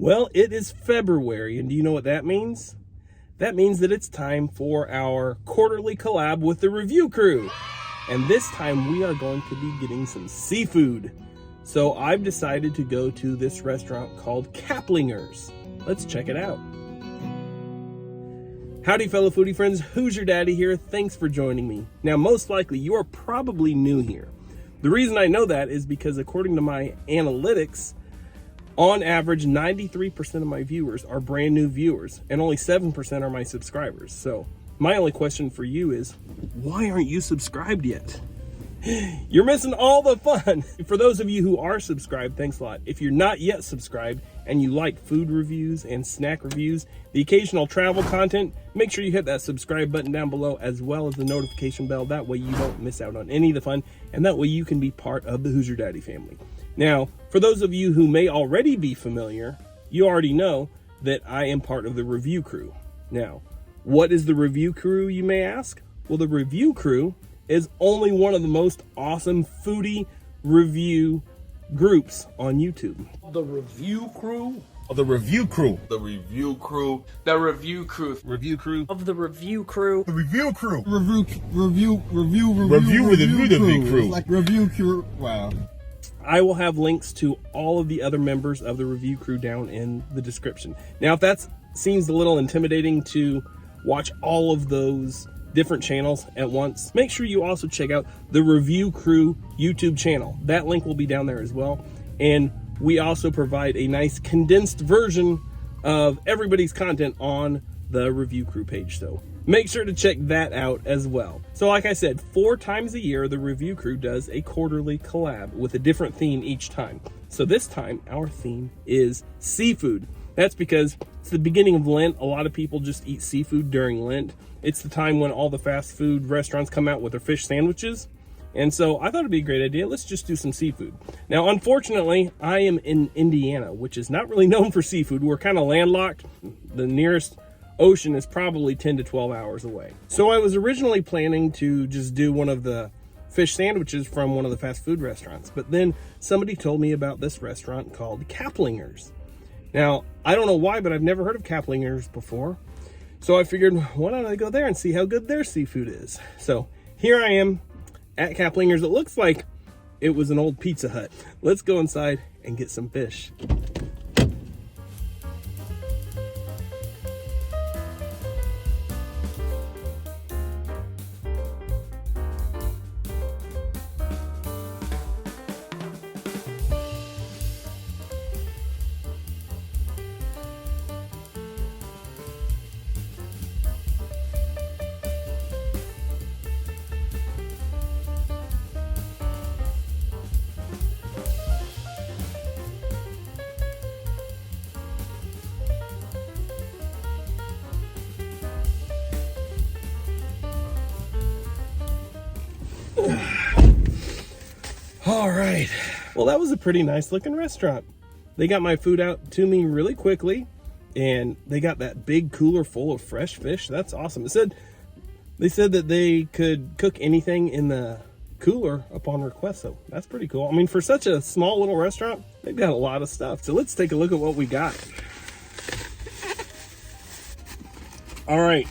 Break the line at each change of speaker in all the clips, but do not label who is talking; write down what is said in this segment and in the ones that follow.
Well, it is February, and do you know what that means? That means that it's time for our quarterly collab with the Review Crew. And this time we are going to be getting some seafood. So I've decided to go to this restaurant called Caplinger's. Let's check it out. Howdy fellow foodie friends, Hoosier Daddy here. Thanks for joining me. Now most likely you are probably new here. The reason I know that is because according to my analytics, on average, 93% of my viewers are brand new viewers, and only 7% are my subscribers. So my only question for you is, why aren't you subscribed yet? You're missing all the fun. For those of you who are subscribed, thanks a lot. If you're not yet subscribed and you like food reviews and snack reviews, the occasional travel content, make sure you hit that subscribe button down below as well as the notification bell. That way you don't miss out on any of the fun, and that way you can be part of the Hoosier Daddy family. Now, for those of you who may already be familiar, you already know that I am part of the Review Crew. Now, what is the Review Crew, you may ask? Well, the Review Crew is only one of the most awesome foodie review groups on YouTube.
The Review Crew?
The Review Crew.
The Review Crew.
The Review Crew.
Review Crew.
Of the Review Crew.
The Review Crew.
Review
Crew.
It's like Review Crew. Wow.
I will have links to all of the other members of the Review Crew down in the description. Now, if that seems a little intimidating to watch all of those different channels at once, make sure you also check out the Review Crew YouTube channel. That link will be down there as well. And we also provide a nice condensed version of everybody's content on the Review Crew page. So make sure to check that out as well. So like I said, 4 times a year, the Review Crew does a quarterly collab with a different theme each time. So this time, our theme is seafood. That's because it's the beginning of Lent. A lot of people just eat seafood during Lent. It's the time when all the fast food restaurants come out with their fish sandwiches. And so I thought it'd be a great idea. Let's just do some seafood. Now, unfortunately, I am in Indiana, which is not really known for seafood. We're kind of landlocked. The nearest ocean is probably 10 to 12 hours away. So I was originally planning to just do one of the fish sandwiches from one of the fast food restaurants, but then somebody told me about this restaurant called Caplinger's. Now, I don't know why, but I've never heard of Caplinger's before. So I figured, why don't I go there and see how good their seafood is? So here I am at Caplinger's. It looks like it was an old Pizza Hut. Let's go inside and get some fish. All right, well, that was a pretty nice looking restaurant. They got my food out to me really quickly, and they got that big cooler full of fresh fish. That's awesome. They said that they could cook anything in the cooler upon request, so that's pretty cool. I mean, for such a small little restaurant, they've got a lot of stuff. So let's take a look at what we got. All right,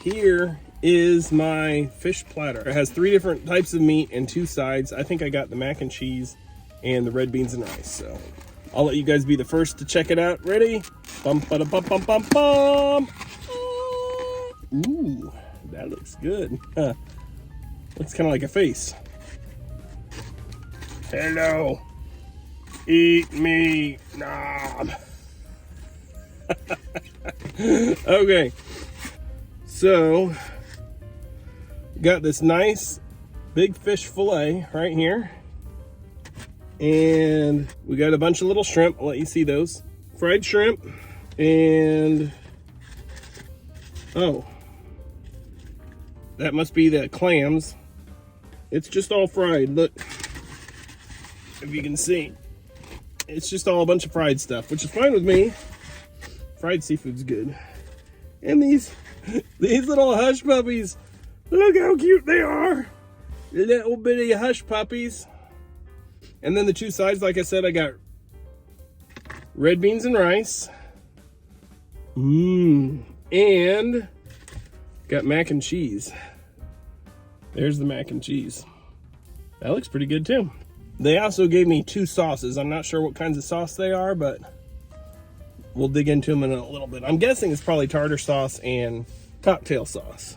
here is my fish platter. It has 3 different types of meat and 2 sides. I think I got the mac and cheese and the red beans and rice. So I'll let you guys be the first to check it out. Ready? Bum, ba, da, bum, bum, bum, bum. Ooh, that looks good. Huh. Looks kind of like a face. Hello. Eat me. Nom. Okay. So got this nice big fish fillet right here, and we got a bunch of little shrimp. I'll let you see those. Fried shrimp, and oh, that must be the clams. It's just all fried. Look, if you can see, it's just all a bunch of fried stuff, which is fine with me. Fried seafood's good. And these little hush puppies, look how cute they are. Little bitty hush puppies. And then the 2 sides, like I said, I got red beans and rice. And got mac and cheese. There's the mac and cheese. That looks pretty good too. They also gave me 2 sauces. I'm not sure what kinds of sauce they are, but we'll dig into them in a little bit. I'm guessing it's probably tartar sauce and cocktail sauce.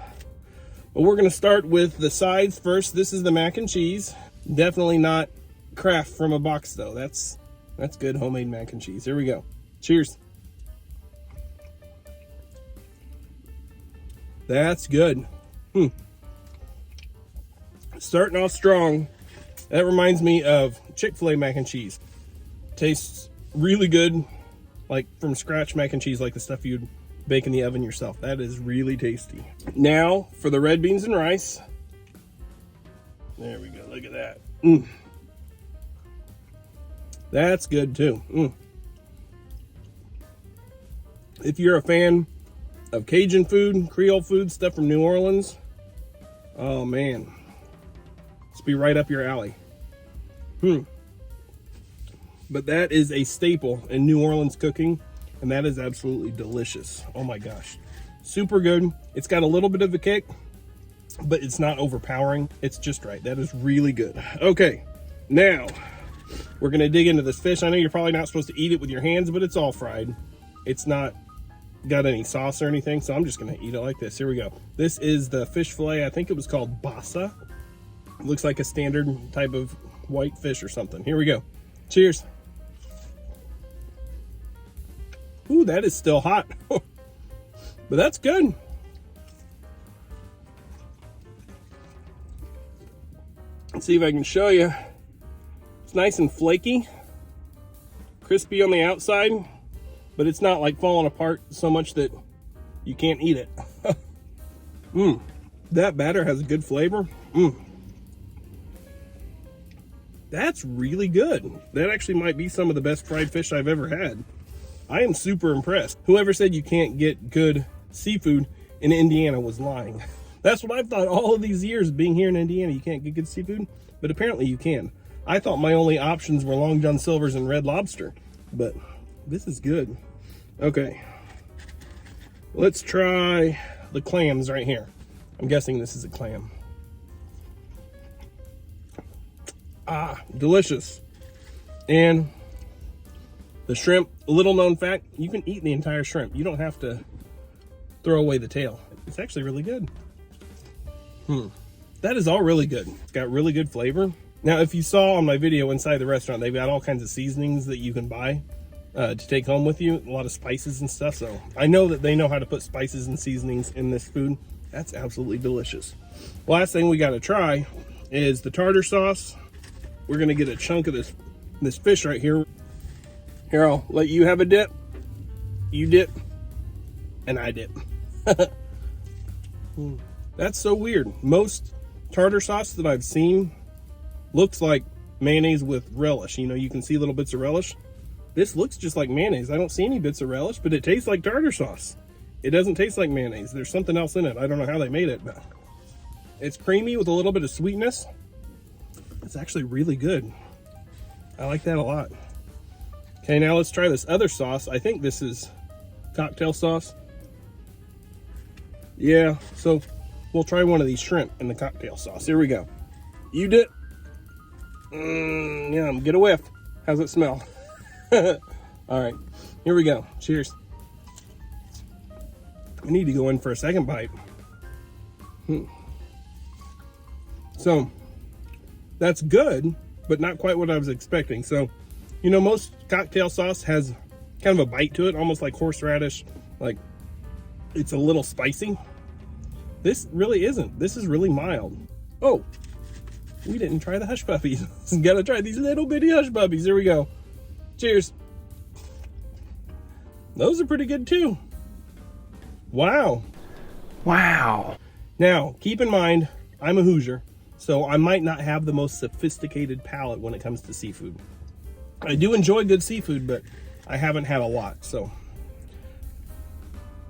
But we're gonna start with the sides first. This is the mac and cheese. Definitely not Kraft from a box though. That's good homemade mac and cheese. Here we go. Cheers. That's good. Starting off strong. That reminds me of Chick-fil-A mac and cheese. Tastes really good, like from scratch mac and cheese, like the stuff you'd bake in the oven yourself. That is really tasty. Now for the red beans and rice. There we go, look at that. That's good too. If you're a fan of Cajun food, Creole food, stuff from New Orleans, oh man, this be right up your alley. But that is a staple in New Orleans cooking, and that is absolutely delicious. Oh my gosh, super good. It's got a little bit of a kick, but it's not overpowering. It's just right. That is really good. Okay, now we're gonna dig into this fish. I know you're probably not supposed to eat it with your hands, but it's all fried. It's not got any sauce or anything, so I'm just gonna eat it like this. Here we go. This is the fish fillet. I think it was called bassa. It looks like a standard type of white fish or something. Here we go. Cheers. Ooh, that is still hot. But that's good. Let's see if I can show you. It's nice and flaky, crispy on the outside, but it's not like falling apart so much that you can't eat it. That batter has a good flavor. That's really good. That actually might be some of the best fried fish I've ever had. I am super impressed. Whoever said you can't get good seafood in Indiana was lying. That's what I've thought all of these years being here in Indiana. You can't get good seafood, but apparently you can. I thought my only options were Long John Silver's and Red Lobster, but this is good. Okay, let's try the clams right here. I'm guessing this is a clam. Delicious. And the shrimp, little known fact, you can eat the entire shrimp. You don't have to throw away the tail. It's actually really good. That is all really good. It's got really good flavor. Now, if you saw on my video inside the restaurant, they've got all kinds of seasonings that you can buy to take home with you. A lot of spices and stuff. So I know that they know how to put spices and seasonings in this food. That's absolutely delicious. Last thing we got to try is the tartar sauce. We're going to get a chunk of this fish right here. Here, I'll let you have a dip. You dip, and I dip. That's so weird. Most tartar sauce that I've seen looks like mayonnaise with relish. You know, you can see little bits of relish. This looks just like mayonnaise. I don't see any bits of relish, but it tastes like tartar sauce. It doesn't taste like mayonnaise. There's something else in it. I don't know how they made it, but it's creamy with a little bit of sweetness. It's actually really good. I like that a lot. Okay, now let's try this other sauce. I think this is cocktail sauce. Yeah, so we'll try one of these shrimp in the cocktail sauce. Here we go. You dip. Yum, get a whiff. How's it smell? All right, here we go. Cheers. I need to go in for a second bite. So that's good, but not quite what I was expecting. So, you know, most cocktail sauce has kind of a bite to it, almost like horseradish, like it's a little spicy. This really isn't. This is really mild. Oh, we didn't try the hush puppies. Gotta try these little bitty hush puppies. Here we go. Cheers. Those are pretty good too. Wow. Wow. Now, keep in mind, I'm a Hoosier, so I might not have the most sophisticated palate when it comes to seafood. I do enjoy good seafood, but I haven't had a lot. So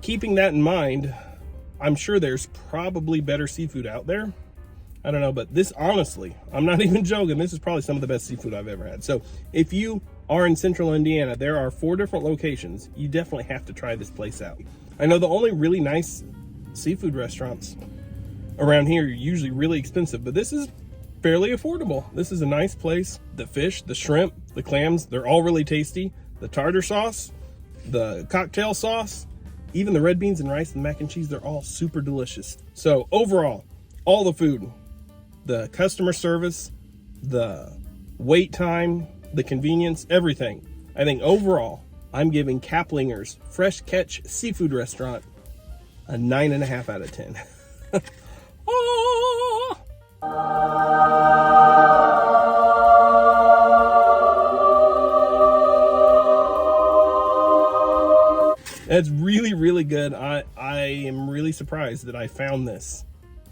keeping that in mind, I'm sure there's probably better seafood out there. I don't know, but this, honestly, I'm not even joking. This is probably some of the best seafood I've ever had. So if you are in central Indiana, there are 4 different locations. You definitely have to try this place out. I know the only really nice seafood restaurants around here are usually really expensive, but this is fairly affordable. This is a nice place. The fish, the shrimp, the clams, they're all really tasty. The tartar sauce, the cocktail sauce, even the red beans and rice and mac and cheese, they're all super delicious. So overall, all the food, the customer service, the wait time, the convenience, everything. I think overall, I'm giving Caplinger's Fresh Catch Seafood Restaurant a 9.5 out of 10. Oh! That's really, really good. I am really surprised that I found this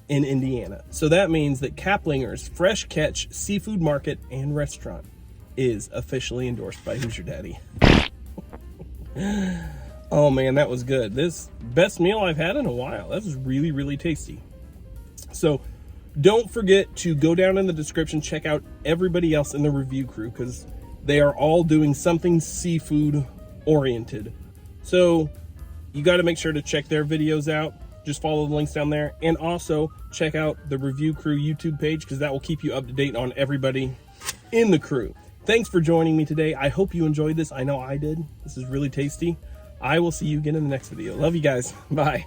in Indiana. So that means that Caplinger's Fresh Catch Seafood Market and Restaurant is officially endorsed by Hoosier Daddy. Oh man, that was good. This best meal I've had in a while. That was really, really tasty. So don't forget to go down in the description, check out everybody else in the review crew, because they are all doing something seafood oriented. So you got to make sure to check their videos out. Just follow the links down there, and also check out the Review Crew YouTube page, because that will keep you up to date on everybody in the crew. Thanks for joining me today. I hope you enjoyed this. I know I did. This is really tasty. I will see you again in the next video. Love you guys. Bye.